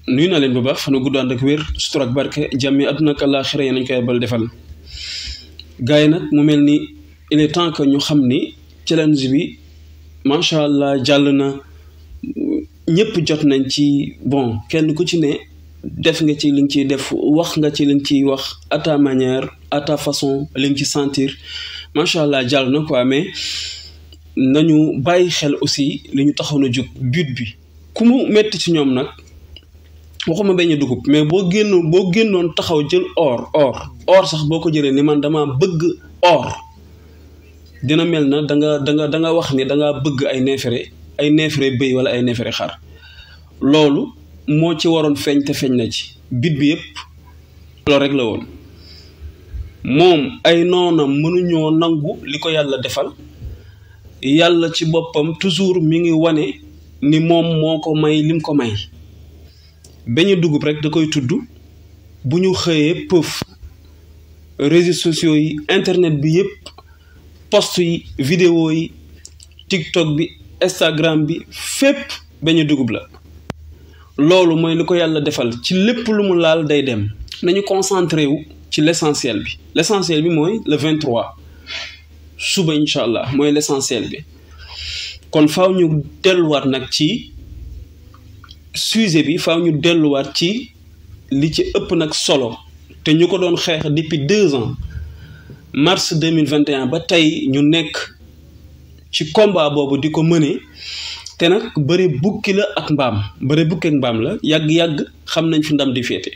nuyu na leen bu baax fanu gudd ànd ak wér sutura ak barke jàmmi àdduna ak àllaaxira yéen nañ koy bal defal gars yi nag mu mel ni il est temps que ñu xam ni challenge bi macha allah jàll na ñëpp jot nañ ci bon kenn ku ci ne def nga ci li nga ciy def wax nga ci li nga ciy wax à ta manière à ta façon li nga ci sentir macha allah jàll na quoi mais nañu bàyyi xel aussi li ñu taxaw na jóg but bi ku mu metti ci ñoom nag waxuma beñ dugub mais boo génnoon taxaw jël or sax boo ko jëlee ni man dama bëgg or dina mel na da nga wax ni da nga bëgg ay neefere bëy wala ay neefere xar loolu moo ci waroon feeñ te feeñ na ci bit bi yëpp loolu rek la woon moom ay noonam mënuñoo nangu li ko yàlla defal yàlla ci boppam toujours mi ngi wane ni moom moo ko may lim ko may beñu dugub rek da koy tudd bu ñu xëyee pëf réseaux sociaux yi internet bi yëpp post yi vidéo yi TikTok bi Instagram bi fépp beñu dugub la loolu mooy li ko yàlla defal ci lépp lu mu laal day dem nañu concentré wu ci l'essentiel bi mooy le 23 suba incha allah mooy l'essentiel bi kon faaw ñu delluwaat nag ci sujet bi faaw ñu delluwaat ci li ci ëpp nag solo te ñu ko doon xeex depuis 2 ans mars 2021 ba tey ñu nekk ci combat boobu di ko mëne te nag bëri bukki la ak mbaam la yàgg-yàgg xam nañ fi ndam di féete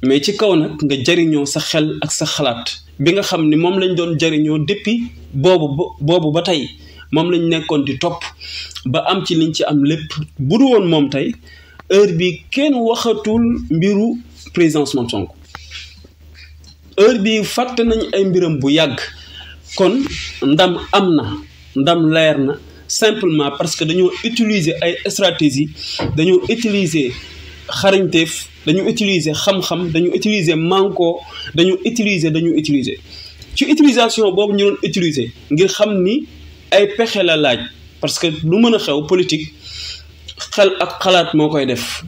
mais ci kaw nag nga jariñoo sa xel ak sa xalaat bi nga xam ni moom lañ doon jariñoo depuis boobu ba tey moom lañ nekkoon di topp ba am ci liñ ci am lépp bu du woon moom tey heure bi kenn waxatul mbiru président Ousmane Sonko heure bi fàtte nañ ay mbiram bu yàgg kon ndam am na ndam leer na simplement parce que dañoo utiliser ay stratégie dañoo utiliser xarañteef dañu utiliser xam-xam dañu utiliser manko dañu utiliser ci utilisation boobu ñu doon utiliser ngir xam ni ay pexe la laaj parce que lu mën a xew politique xel ak xalaat moo koy def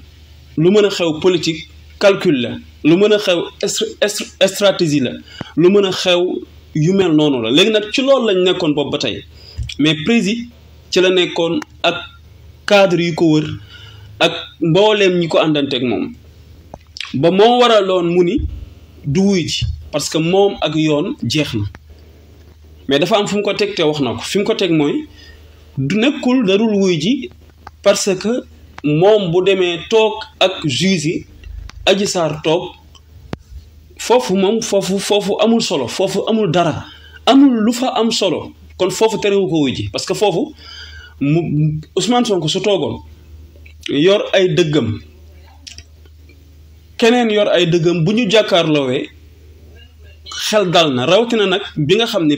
lu mën a xew politique calcul la lu mën a xew stratégie la lu mën a xew yu mel noonu la léegi nag ci loolu lañ nekkoon boobu ba tey mais président ci la nekkoon ak cadre yi ko wër ak mbooleem ñi ko àndanteeg moom ba moo waraloon mu ni du wuy ji parce que moom ak yoon jeex na mais dafa am fu mu ko teg te wax na ko fi mu ko teg mooy du nekkul darul wuy ji parce que moom bu demee toog ak juge yi Adji SARR toog foofu moom foofu amul solo foofu amul dara amul lu fa am solo kon foofu terewu ko wuy ji parce que foofu mu Ousmane Sonko su toogoon yor ay dëggam keneen yor ay dëggam bu ñu jàkkaarloowee xel dal na rawatina nag bi nga xam ne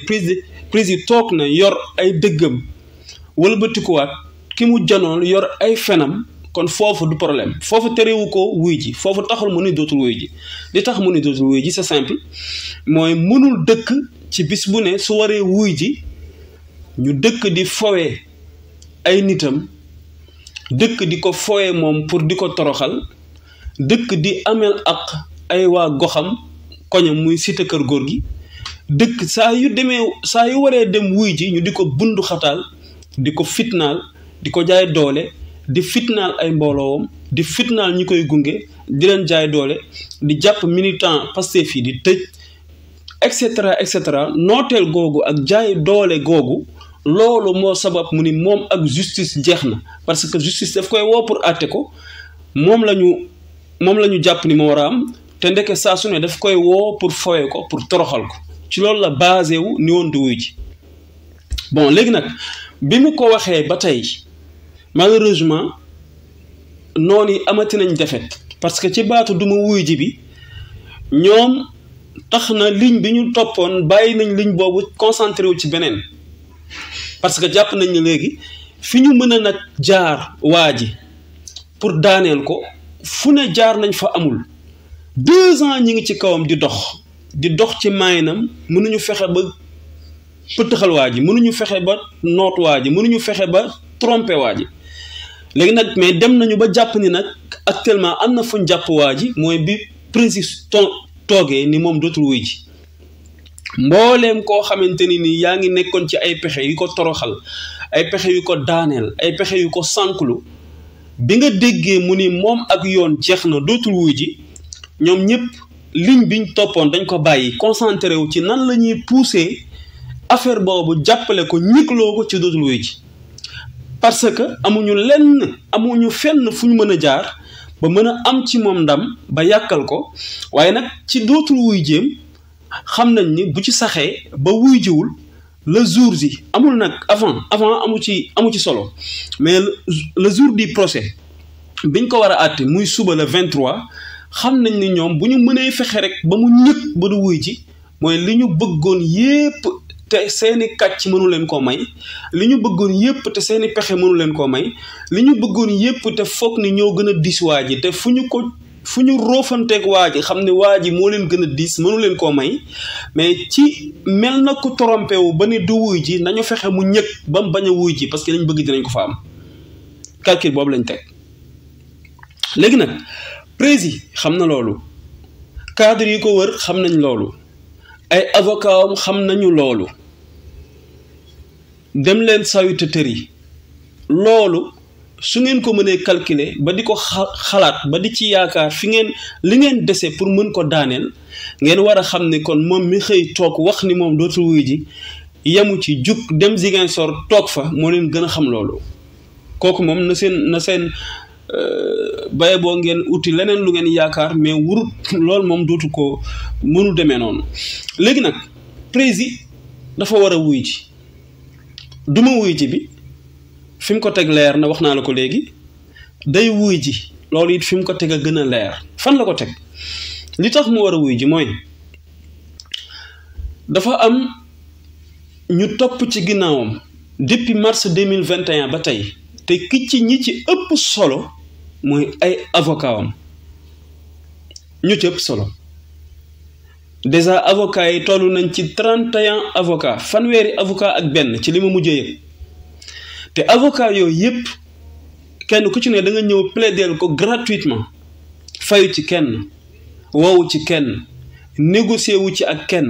président toog na yor ay dëggam wëlbatikuwaat ki mu janoon yor ay fenam kon foofu du problème foofu terewu ko wuy ji foofu taxul mu ni dootul wuy ji li tax mu ni dootul wuy ji c'est simple mooy mënul dëkk ci bis bu ne su waree wuy ji ñu dëkk di fowee ay nitam dëkk di ko fowee moom pour di ko toroxal dëkk di ameel ak ay waa goxam koñam muy cité kër góor gi dëkk saa yu waree dem wuy ji ñu di ko bundu xataal di ko fitnaal di ko jaay doole di fitnaal ay mbooloowam di fitnaal ñi koy gunge di leen jaay doole di jàpp militant Pastef yi di tëj et cetera nooteel googu ak jaay doole googu loolu moo sabab mu ni moom ak justice jeex na parce que justice daf koy woo pour àtte ko moom la ñu jàpp ni moo war a am te ndeke saa su ne daf koy woo pour foye ko pour toroxal ko ci loolu la basé wu ni woon di wuy ji bon léegi nag bi mu ko waxee ba tey malheureusement noonu yi amati nañ defet parce que ci baatu duma wuy ji bi ñoom tax na ligne bi ñu toppoon bàyyi nañ ligne boobu concentré wu ci beneen parce que jàpp nañ ne léegi fi ñu mën a nag jaar waa ji pour daaneel ko fu ne jaar nañ fa amul 2 ans ñi ngi ci kawam di dox ci maayinam mënuñu fexe ba pëtëxal waa ji mënuñu fexe ba noot waa ji mënuñu fexe ba tromper waa ji léegi nag mais dem nañu ba jàpp ni nag actuellement am na fuñ jàpp waa ji mooy bi président toogee ni moom dootul wuy ji mbooleem koo xamante ni yaa ngi nekkoon ci ay pexe yu ko toroxal ay pexe yu ko daaneel ay pexe yu ko sànklu bi nga déggee mu ni moom ak yoon jeex na dootul wuy ji ñoom ñëpp ligne biñ toppoon dañ ko bàyyi concentré wu ci nan la ñuy pousser affaire boobu jàppale ko ñikloo ko ci dootul wuy ji parce que amuñu fenn fu ñu mën a jaar ba mën a am ci moom ndam ba yàkkal ko waaye nag ci dootul wuy jéem xam nañ ni bu ci saxee ba wuy jiwul le jour ji amul nag avant amu ci solo mais le jour du procès biñ ko war a àtte muy suba le 23 xam nañ ni ñoom bu ñu mënee fexe rek ba mu ñëkk ba du wuy ji mooy li ñu bëggoon yépp te seeni kàcc mënu leen koo may li ñu bëggoon yépp te seeni pexe mënu leen koo may li ñu bëggoon yépp te foog ni ñoo gën a diis waa ji te fu ñu roofanteeg waa ji xam ne waa ji moo leen gën a diis mënu leen koo may mais ci mel na ku trompé wu ba ne du wuy ji nañu fexe mu ñëkk ba mu bañ a wuy ji parce que lañ bëgg dinañ ko fa am calcul boobu lañ teg léegi nag président xam na loolu cadre yi ko wër xam nañ loolu ay avocat am xam nañu loolu dem leen saytu tër yi loolu su ngeen ko mënee calculer ba di ko xalaat ba di ci yaakaar li ngeen dese pour mën ko daaneel ngeen war a xam ne kon moom mi xëy toog wax ni moom dootul wuy ji yemu ci jug dem Ziguinchor toog fa moo leen gën a xam loolu kooku moom na seen baye boo ngeen uti leneen lu ngeen yaakaar mais wurut loolu moom dootu ko mënul demee noonu léegi nag président dafa war a wuy ji duma wuy ji bi fi mu ko teg leer na wax naa la ko léegi day wuy ji loolu it fi mu ko teg a gën a leer fan la ko teg li tax mu war a wuy ji mooy dafa am ñu topp ci ginnaawam depuis mars 2021 ba tey te ñi ci ëpp solo mooy ay avocat am ñu ci ëpp solo déjà avocat yi toll nañ ci 31 avocat fanweeri avocat ak benn ci li ma mujjee yëg te avocat yooyu yëpp kenn ku ci ne da nga ñëw plaider ko gratuitement fayu ci kenn woowu ci kenn négocier wu ci ak kenn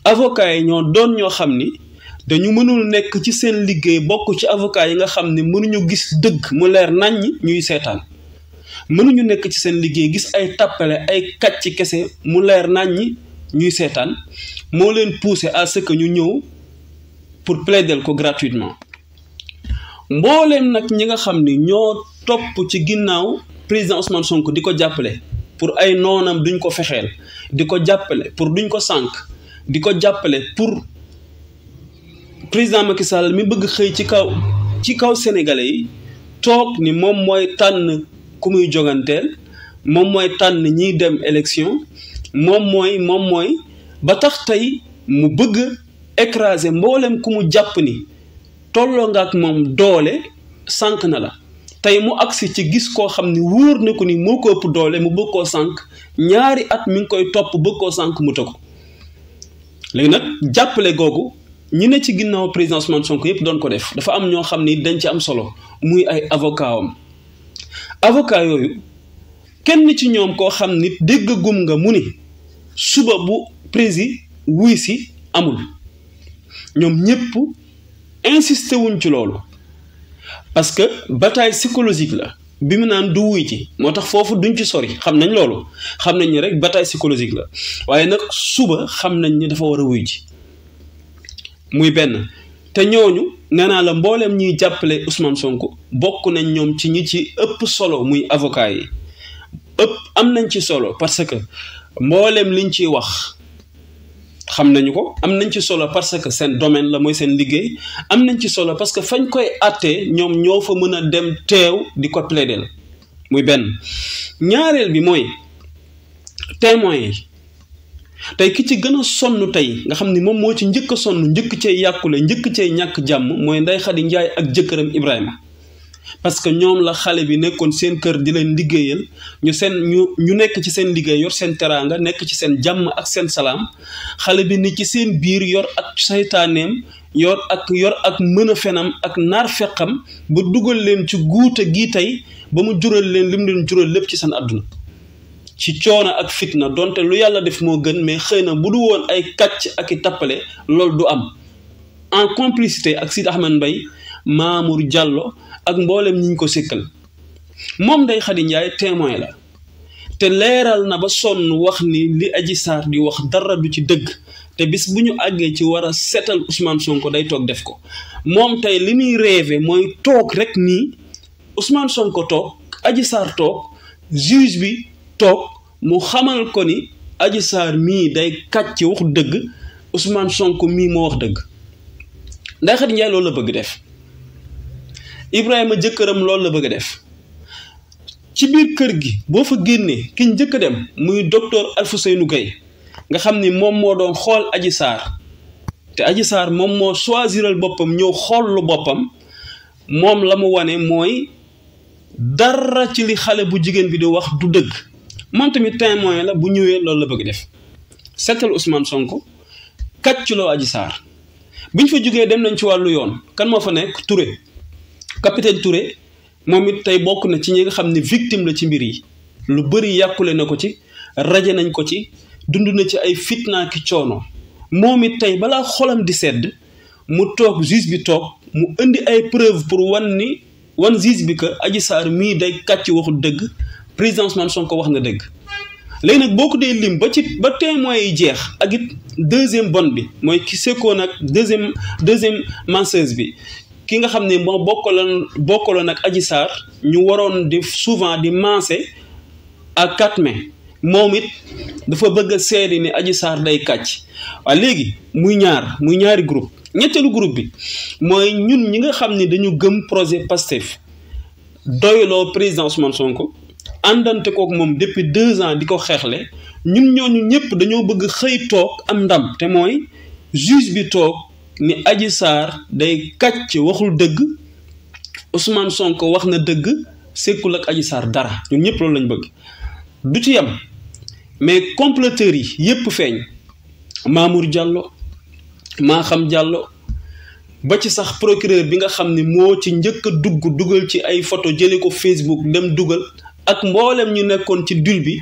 avocat yi ñoo doon ñoo xam ni dañu mënul nekk ci seen liggéey bokk ci avocat yi nga xam ne mënuñu gis dëgg mu leer naññ ñuy seetaan mënuñu nekk ci seen liggéey gis ay tappale ay kàcc kese mu leer naññ ñuy seetaan moo leen poussé à ce que ñu ñëw pour plaider ko gratuitement mbooleem nag ñi nga xam ni ñoo topp ci ginnaaw président Ousmane Sonko di ko jàppale pour ay noonam duñ ko fexeel di ko jàppale pour duñ ko sànk di ko jàppale pour président Macky Sall mi bëgg xëy ci kaw sénégalais yi toog ni moom mooy tànn ku muy joganteel moom mooy tànn ñiy dem élection moom mooy ba tax tey mu bëgg écraser mboolem ku mu jàpp ni tolloo nga ak moom doole sànq na la tey mu agsi ci gis koo xam ni wóor na ko ni moo ko ëpp doole mu bëgg koo sànq ñaari at mi ngi koy topp bëgg koo sànq mu tëgg léegi nag jàppale googu ñi ne ci ginnaaw président Ousmane Sonko yëpp doon ko def dafa am ñoo xam ni dañ ci am solo muy ay avocat yooyu kenn ci ñoom koo xam ni dégg gum nga mu ni suba bu président wuy si amul ñoom ñëpp insisté wuñ ci loolu parce que bataille psychologique la bi mu naan du wuy ci moo tax foofu duñ ci sori xam nañ loolu xam nañ ni rek bataille psychologique la waaye nag suba xam nañ ni dafa war a wuy ji muy benn te ñooñu nee naa la mbooleem ñuy jàppale Ousmane Sonko bokk nañ ñoom ci ñi ci ëpp solo muy avocat yi am nañ ci solo parce que mbooleem liñ ciy wax xam nañu ko am nañ ci solo parce que seen domaine la mooy seen liggéey am nañ ci solo parce que fañ koy àttee ñoom ñoo fa mën a dem teew di ko plaider muy benn ñaareel bi mooy témoins yi tey ki ci gën a sonn tey nga xam ni moom moo ci njëkk a sonn njëkk cee yàqule njëkk cee ñàkk jàmm mooy Ndeye Khady Ndiaye ak jëkkëram Ibrahima parce que ñoom la xale bi nekkoon seen kër di leen liggéeyal ñu nekk ci seen liggéey yor seen teraanga nekk ci seen jàmm ak seen salaam xale bi ni ci seen biir yor ak saytaaneem yor ak mën a fenam ak naar feqam ba dugal leen ci guute gii tey ba mu jural leen lim leen jural lépp ci seen àdduna ci coono ak fitna donte lu yàlla def moo gën mais xëy na bu du woon ay kàcc ak i tappale loolu du am en complicité ak Sidi Ahmed Mbaye Mamour Diallo ak mboolem ñi ñu ko sékkal moom Ndeye Khady Ndiaye témoin la te leeral na ba sonn wax ni li Adji Sarr di wax dara du ci dëgg te bis bu ñu àggee ci war a seetal Ousmane Sonko day toog def ko moom tey li muy rêvé mooy toog rek nii Ousmane Sonko toog Adji Sarr toog juge bi toog mu xamal ko ni Adji Sarr mii day kàcc waxu dëgg Ousmane Sonko mii moo wax dëgg Ndeye Khady Ndiaye loolu la bëgg def Ibrahima jëkkëram loolu la bëgg def ci biir kër gi boo fa génnee ki njëkk a dem muy docteur Alfousseynou Gaye nga xam ni moom moo doon xool Adji Sarr te Adji Sarr moom moo choisiral boppam ñëw xool lu boppam moom la mu wane mooy dara ci li xale bu jigéen bi di wax du dëgg moom tamit témoin la bu ñëwee loolu la bëgg def seetal Ousmane Sonko kàcculoo Adji Sarr biñ fa jógee dem nañ ci wàllu yoon kan moo fa nekk Touré capitaine Touré moom it tey bokk na ci ñi nga xam ne victime la ci mbir yi lu bëri yàqule na ko ci raje nañ ko ci dund na ci ay fitna ki coono moom it tey balaa xolam di sedd mu toog juge bi toog mu indi ay preuve pour wan juge bi que Adji Sarr mii day kàcc waxul dëgg président Ousmane Sonko wax na dëgg léegi nag boo ko dee lim ba témoins yi jeex ak it deuxième bonne bi mooy ki sekkoon ak deuxième menseuse bi ki nga xam ne moo bokkaloon ak Adji Sarr ñu waroon di souvent di manser à 4 mai moom it dafa bëgg a seede ni Adji Sarr day kàcc waaye léegi muy ñaari groupe ñetteelu groupe bi mooy ñun ñi nga xam ne dañu gëm projet Pastef doyloo président Ousmane Sonko àndante kook moom depuis 2 ans di ko xeexle ñun ñooñu ñëpp dañoo bëgg xëy toog am ndam te mooy juge bi toog ni Adji Sarr day kàcc waxul dëgg Ousmane Sonko wax na dëgg sekkul ak Adji Sarr dara ñun ñëpp loolu lañ bëgg du ci yem mais comploteurs yi yëpp feeñ Mamour Diallo Maham Diallo ba ci sax procureur bi nga xam ne moo ci njëkk a dugal ci ay photo jële ko Facebook dem dugal ak mboolem ñu nekkoon ci dul bi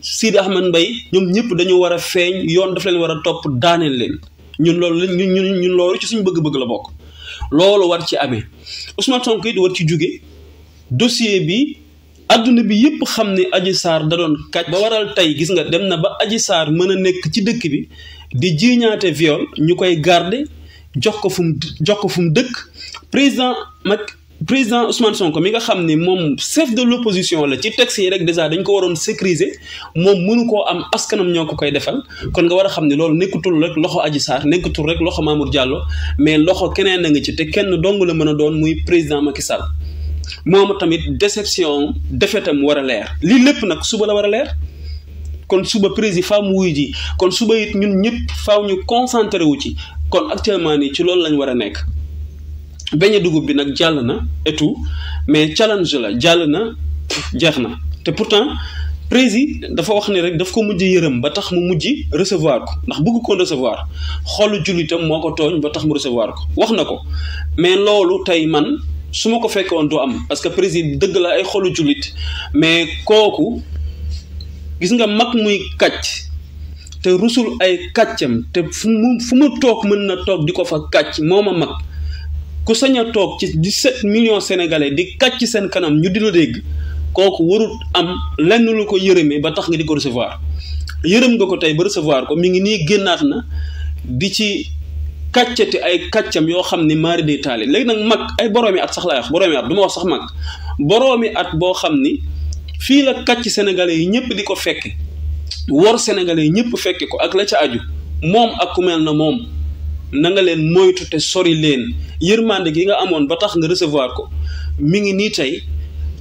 Sidi Ahmed Mbaye ñoom ñëpp dañu war a feeñ yoon daf leen war a topp daaneel leen ñun loolu ci suñu bëgg-bëgg la bokk loolu war ci amee Ousmane Sonko it war ci jóge dossier bi adduna bi yëpp xam ne Adji Sarr da doon kàcc ba waral tey gis nga dem na ba Adji Sarr mën a nekk ci dëkk bi di jiiñaate viol ñu koy garder jox ko fu mu dëkk président Ousmane Sonko mi nga xam ne moom chef de l'opposition la ci texte yi rek déjà dañ ko waroon sécuriser moom mënu koo am askanam ñoo ko koy defal kon nga war a xam ne loolu nekkatul rek loxo Adji Sarr nekkatul rek loxo Mamour Diallo mais loxo keneen a nga ci te kenn dong la mën a doon muy président Macky Sall moom tamit déception defetam war a leer lii lépp nag suba la war a leer kon suba président faaw mu wuy ji kon suba it ñun ñëpp faaw ñu concentré wu ci kon actuellement nii ci loolu lañ war a nekk beñe dugub bi nag jàll na et tout mais challenge la jàll na jeex na te pourtant président dafa wax ni rek daf ko mujj yërëm ba tax mu mujj recevoir ko ndax bëgg ko recevoir xolu jullitam moo ko tooñ ba tax mu recevoir ko wax na ko mais loolu tey man su ma ko fekke woon du am parce que président dëgg la ay xolu jullit mais kooku gis nga mag muy kàcc te rusul ay kàccam te fu mu toog mën na toog di ko fa kàcc mooma mag ku sañ a toog ci 17 millions sénégalais di kàcc seen kanam ñu di la dégg kooku warut am lenn lu ko yërëmee ba tax nga di ko recevoir yërëm nga ko tey ba recevoir ko mi ngi nii génnaat na di ci kàccati ay kàccam yoo xam ni maari day taali léegi nag mag ay boroomi at sax laay wax boroomi at du ma wax sax mag boroomi at boo xam ni fii la kàcc sénégalais yi ñëpp di ko fekke wor sénégalais yi ñëpp fekke ko ak la ca aju moom ak ku mel na moom na nga leen moytu te sori leen yërmande gi nga amoon ba tax nga recevoir ko mi ngi nii tey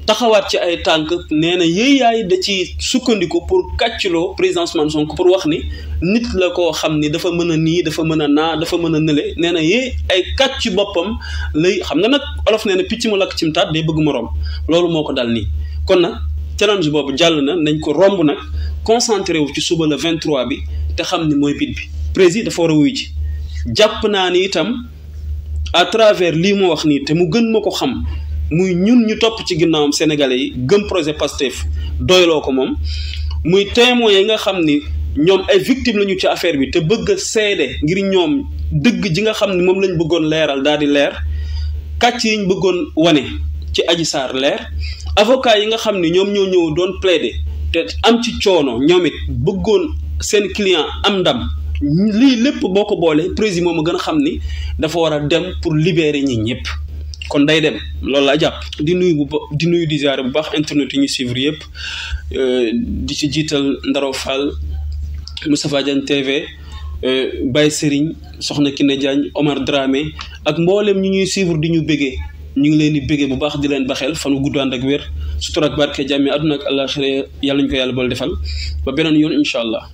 taxawaat ci ay tànk nee na yéeyaay da ci sukkandiku pour kàccloo président Ousmane Sonko pour wax ni nit la koo xam ni dafa mën a nii dafa mën a naa dafa mën a nële nee na ay kàcc boppam lay xam nga nag olof nee na picc mu lakk cim taat day bëgg moroom loolu moo ko dal nii kon nag challenge boobu jàll na nañ ko romb nag concentré wu ci suba le 23 bi te xam ni mooy bit bi président dafa war a wuyu ji jàpp naa ni itam à travers lii moo wax nii te mu gën ma ko xam muy ñun ñu topp ci ginnaawam sénégalais yi gëm projet Pastef doyloo ko moom muy témoins yi nga xam ni ñoom ay victimes lañu ci affaire bi te bëgg a seede ngir ñoom dëgg ji nga xam ni moom lañ bëggoon leeral daal di leer kàcc yi ñu bëggoon wane ci Adji Sarr leer avocat yi nga xam ni ñoom ñoo ñëw doon plaider te am ci coono ñoom it bëggoon seen client am ndam lii lépp boo ko boolee président moom a gën a xam ni dafa war a dem pour libérer ñi ñëpp kon day dem loolu laa jàpp di nuyu di ziare bu baax internet yi ñu suivre yëpp di ci jiital Ndaro Fall Moustapha Diagne TV Baye Serigne Soxna Kiné Diagne Omar Dramé ak mboolem ñi ñuy suivre di ñu bëggee ñu ngi leen di bëggee bu baax di leen baxeel fan wu gudd ànd ak wér sutura ak barke jàmmi àdduna ak àllaaxira yàlla ñu ko yàlla bool defal ba beneen yoon incha allah.